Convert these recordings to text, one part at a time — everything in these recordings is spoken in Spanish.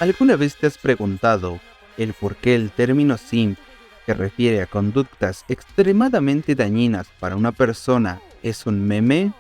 ¿Alguna vez te has preguntado el por qué el término simp, que refiere a conductas extremadamente dañinas para una persona, es un meme?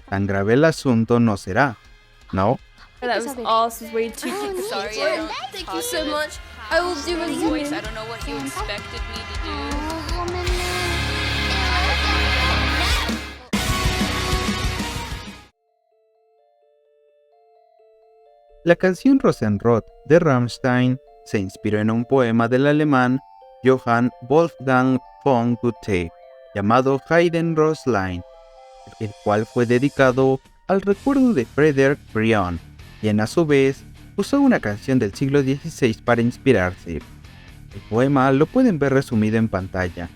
Tan grave el asunto no será, ¿no? That was also way too cute. Sorry, I I don't don't Thank talk you so in much. I will do it this voice. I again. don't know what you expected me to do. La canción Rosenrot de Rammstein se inspiró en un poema del alemán Johann Wolfgang von Goethe llamado Heidenroslein, el cual fue dedicado al recuerdo de Frederick Brion, quien a su vez usó una canción del siglo XVI para inspirarse. El poema lo pueden ver resumido en pantalla,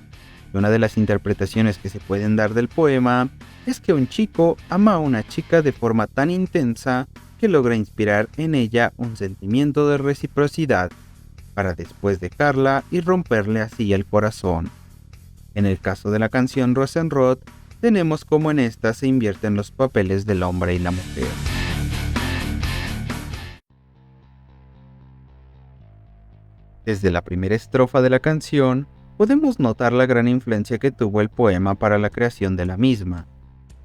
y una de las interpretaciones que se pueden dar del poema es que un chico ama a una chica de forma tan intensa que logra inspirar en ella un sentimiento de reciprocidad, para después dejarla y romperle así el corazón. En el caso de la canción Rosenrot, tenemos como en esta se invierten los papeles del hombre y la mujer. Desde la primera estrofa de la canción, podemos notar la gran influencia que tuvo el poema para la creación de la misma,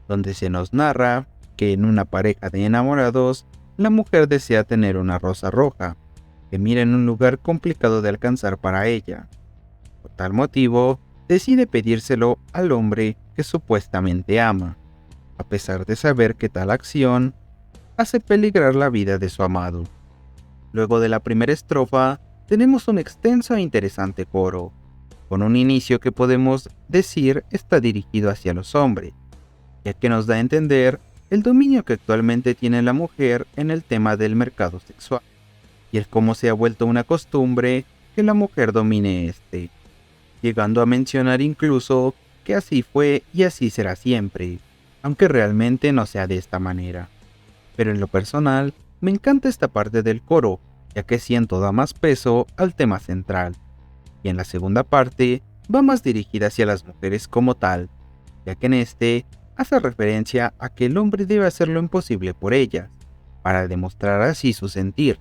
donde se nos narra que en una pareja de enamorados, la mujer desea tener una rosa roja, que mira en un lugar complicado de alcanzar para ella. Por tal motivo, decide pedírselo al hombre que supuestamente ama, a pesar de saber que tal acción hace peligrar la vida de su amado. Luego de la primera estrofa, tenemos un extenso e interesante coro, con un inicio que podemos decir está dirigido hacia los hombres, ya que nos da a entender el dominio que actualmente tiene la mujer en el tema del mercado sexual, y el cómo se ha vuelto una costumbre que la mujer domine este, llegando a mencionar incluso que así fue y así será siempre, aunque realmente no sea de esta manera. Pero en lo personal, me encanta esta parte del coro, ya que siento da más peso al tema central, y en la segunda parte va más dirigida hacia las mujeres como tal, ya que en este hace referencia a que el hombre debe hacer lo imposible por ellas, para demostrar así su sentir.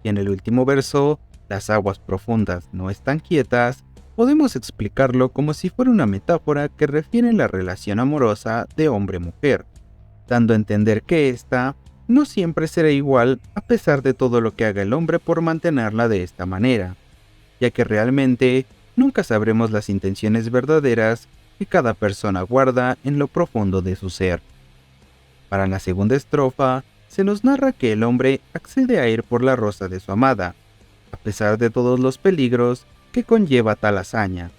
Y en el último verso, las aguas profundas no están quietas, podemos explicarlo como si fuera una metáfora que refiere a la relación amorosa de hombre-mujer, dando a entender que ésta no siempre será igual a pesar de todo lo que haga el hombre por mantenerla de esta manera, ya que realmente nunca sabremos las intenciones verdaderas que cada persona guarda en lo profundo de su ser. Para la segunda estrofa, se nos narra que el hombre accede a ir por la rosa de su amada, a pesar de todos los peligros que conlleva tal hazaña,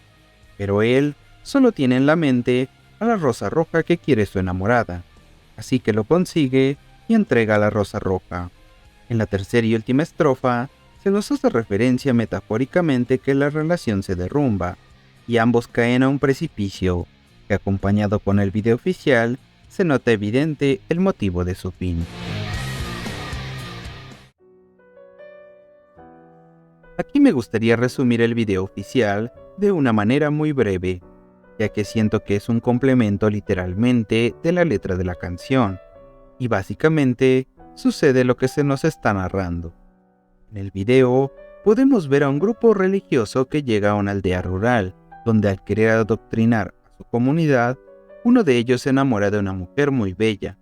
pero él solo tiene en la mente a la rosa roja que quiere su enamorada, así que lo consigue y entrega la rosa roja. En la tercera y última estrofa, se nos hace referencia metafóricamente que la relación se derrumba, y ambos caen a un precipicio, que acompañado con el video oficial, se nota evidente el motivo de su fin. Aquí me gustaría resumir el video oficial de una manera muy breve, ya que siento que es un complemento literalmente de la letra de la canción, y básicamente sucede lo que se nos está narrando. En el video podemos ver a un grupo religioso que llega a una aldea rural, donde al querer adoctrinar a su comunidad, uno de ellos se enamora de una mujer muy bella,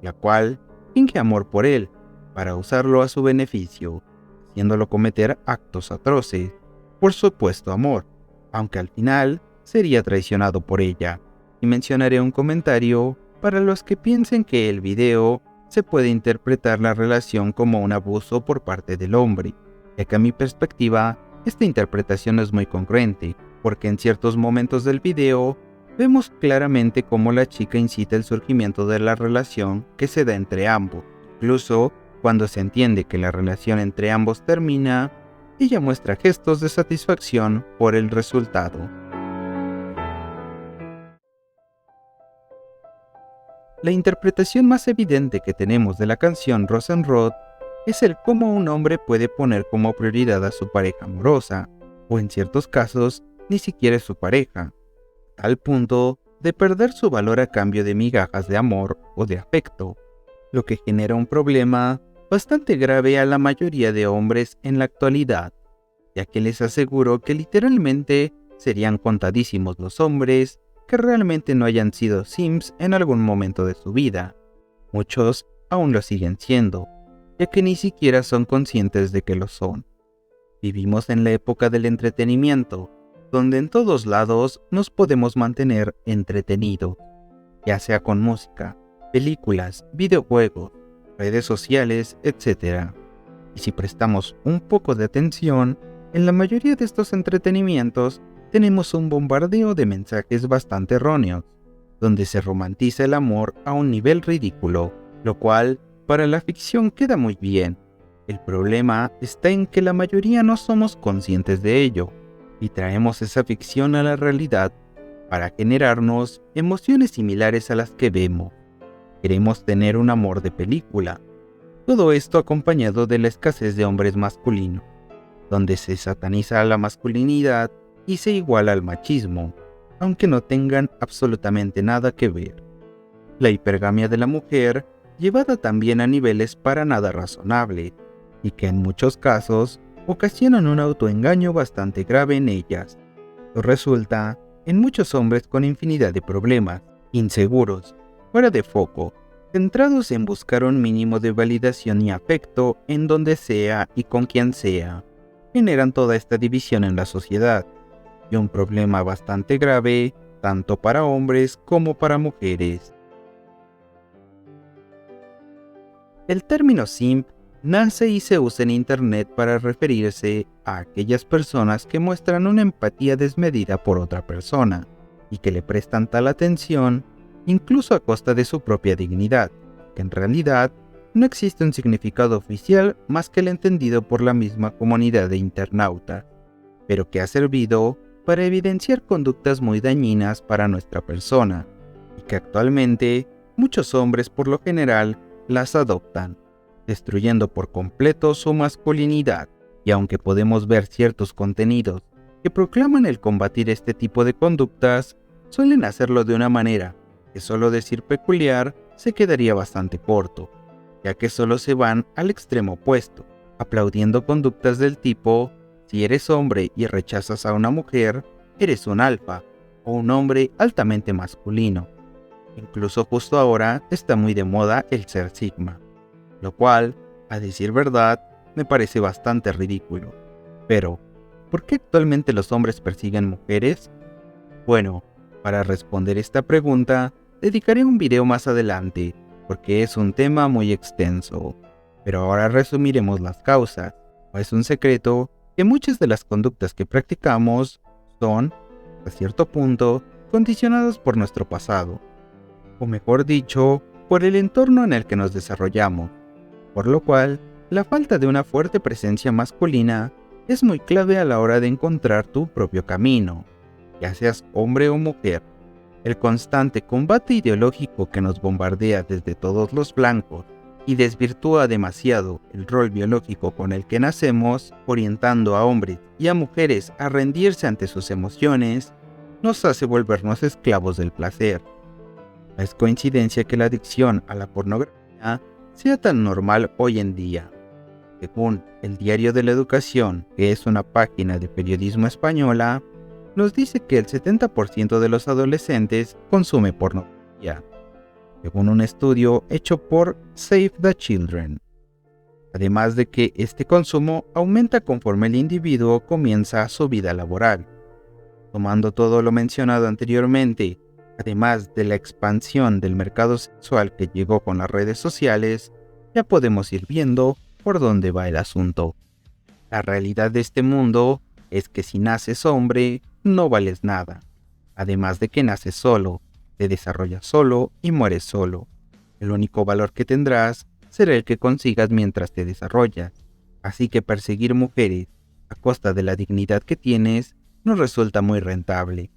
la cual finge amor por él, para usarlo a su beneficio, haciéndolo cometer actos atroces por supuesto amor, aunque al final sería traicionado por ella. Y mencionaré un comentario para los que piensen que el video se puede interpretar la relación como un abuso por parte del hombre, ya que a mi perspectiva, esta interpretación es muy congruente, porque en ciertos momentos del video vemos claramente cómo la chica incita el surgimiento de la relación que se da entre ambos. Incluso cuando se entiende que la relación entre ambos termina, ella muestra gestos de satisfacción por el resultado. La interpretación más evidente que tenemos de la canción Rosenrot es el cómo un hombre puede poner como prioridad a su pareja amorosa, o en ciertos casos, ni siquiera es su pareja, al punto de perder su valor a cambio de migajas de amor o de afecto, lo que genera un problema bastante grave a la mayoría de hombres en la actualidad, ya que les aseguro que literalmente serían contadísimos los hombres que realmente no hayan sido sims en algún momento de su vida. Muchos aún lo siguen siendo, ya que ni siquiera son conscientes de que lo son. Vivimos en la época del entretenimiento, donde en todos lados nos podemos mantener entretenidos, ya sea con música, películas, videojuegos, redes sociales, etc. Y si prestamos un poco de atención, en la mayoría de estos entretenimientos tenemos un bombardeo de mensajes bastante erróneos, donde se romantiza el amor a un nivel ridículo, lo cual para la ficción queda muy bien. El problema está en que la mayoría no somos conscientes de ello, y traemos esa ficción a la realidad para generarnos emociones similares a las que vemos. Queremos tener un amor de película. Todo esto acompañado de la escasez de hombres masculinos, donde se sataniza a la masculinidad y se iguala al machismo, aunque no tengan absolutamente nada que ver. La hipergamia de la mujer, llevada también a niveles para nada razonables, y que en muchos casos ocasionan un autoengaño bastante grave en ellas. Esto resulta en muchos hombres con infinidad de problemas, inseguros, fuera de foco, centrados en buscar un mínimo de validación y afecto en donde sea y con quien sea. Generan toda esta división en la sociedad, y un problema bastante grave tanto para hombres como para mujeres. El término simp nace y se usa en Internet para referirse a aquellas personas que muestran una empatía desmedida por otra persona y que le prestan tal atención incluso a costa de su propia dignidad, que en realidad no existe un significado oficial más que el entendido por la misma comunidad de internautas, pero que ha servido para evidenciar conductas muy dañinas para nuestra persona, y que actualmente muchos hombres por lo general las adoptan, destruyendo por completo su masculinidad. Y aunque podemos ver ciertos contenidos que proclaman el combatir este tipo de conductas, suelen hacerlo de una manera que solo decir peculiar se quedaría bastante corto, ya que solo se van al extremo opuesto, aplaudiendo conductas del tipo: si eres hombre y rechazas a una mujer, eres un alfa o un hombre altamente masculino. Incluso justo ahora está muy de moda el ser sigma, lo cual, a decir verdad, me parece bastante ridículo. Pero, ¿por qué actualmente los hombres persiguen mujeres? Bueno, para responder esta pregunta, dedicaré un video más adelante, porque es un tema muy extenso. Pero ahora resumiremos las causas. No es un secreto que muchas de las conductas que practicamos son, a cierto punto, condicionadas por nuestro pasado, o mejor dicho, por el entorno en el que nos desarrollamos, por lo cual, la falta de una fuerte presencia masculina es muy clave a la hora de encontrar tu propio camino, ya seas hombre o mujer. El constante combate ideológico que nos bombardea desde todos los flancos y desvirtúa demasiado el rol biológico con el que nacemos, orientando a hombres y a mujeres a rendirse ante sus emociones, nos hace volvernos esclavos del placer. No es coincidencia que la adicción a la pornografía sea tan normal hoy en día. Según el Diario de la Educación, que es una página de periodismo española, nos dice que el 70% de los adolescentes consume pornografía, según un estudio hecho por Save the Children. Además de que este consumo aumenta conforme el individuo comienza su vida laboral. Tomando todo lo mencionado anteriormente, además de la expansión del mercado sexual que llegó con las redes sociales, ya podemos ir viendo por dónde va el asunto. La realidad de este mundo es que si naces hombre, no vales nada. Además de que naces solo, te desarrollas solo y mueres solo. El único valor que tendrás será el que consigas mientras te desarrollas. Así que perseguir mujeres a costa de la dignidad que tienes no resulta muy rentable.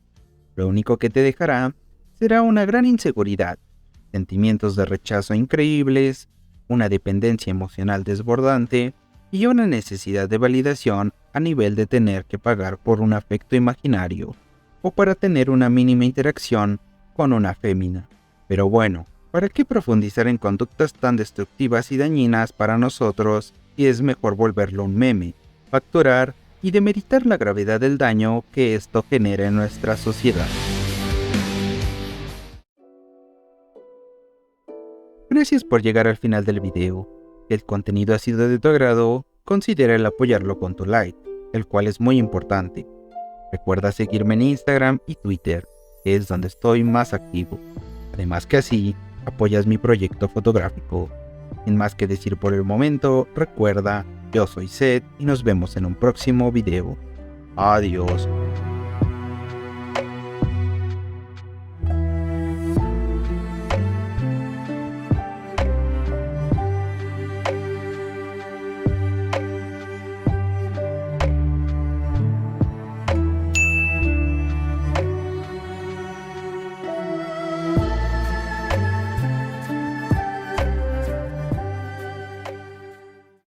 Lo único que te dejará será una gran inseguridad, sentimientos de rechazo increíbles, una dependencia emocional desbordante y una necesidad de validación a nivel de tener que pagar por un afecto imaginario o para tener una mínima interacción con una fémina. Pero bueno, ¿Para qué profundizar en conductas tan destructivas y dañinas para nosotros si es mejor volverlo un meme, facturar y demeritar la gravedad del daño que esto genera en nuestra sociedad? Gracias por llegar al final del video. Si el contenido ha sido de tu agrado, considera el apoyarlo con tu like, el cual es muy importante. Recuerda seguirme en Instagram y Twitter, que es donde estoy más activo. Además que así, apoyas mi proyecto fotográfico. Sin más que decir por el momento, recuerda, yo soy Seth y nos vemos en un próximo video. Adiós.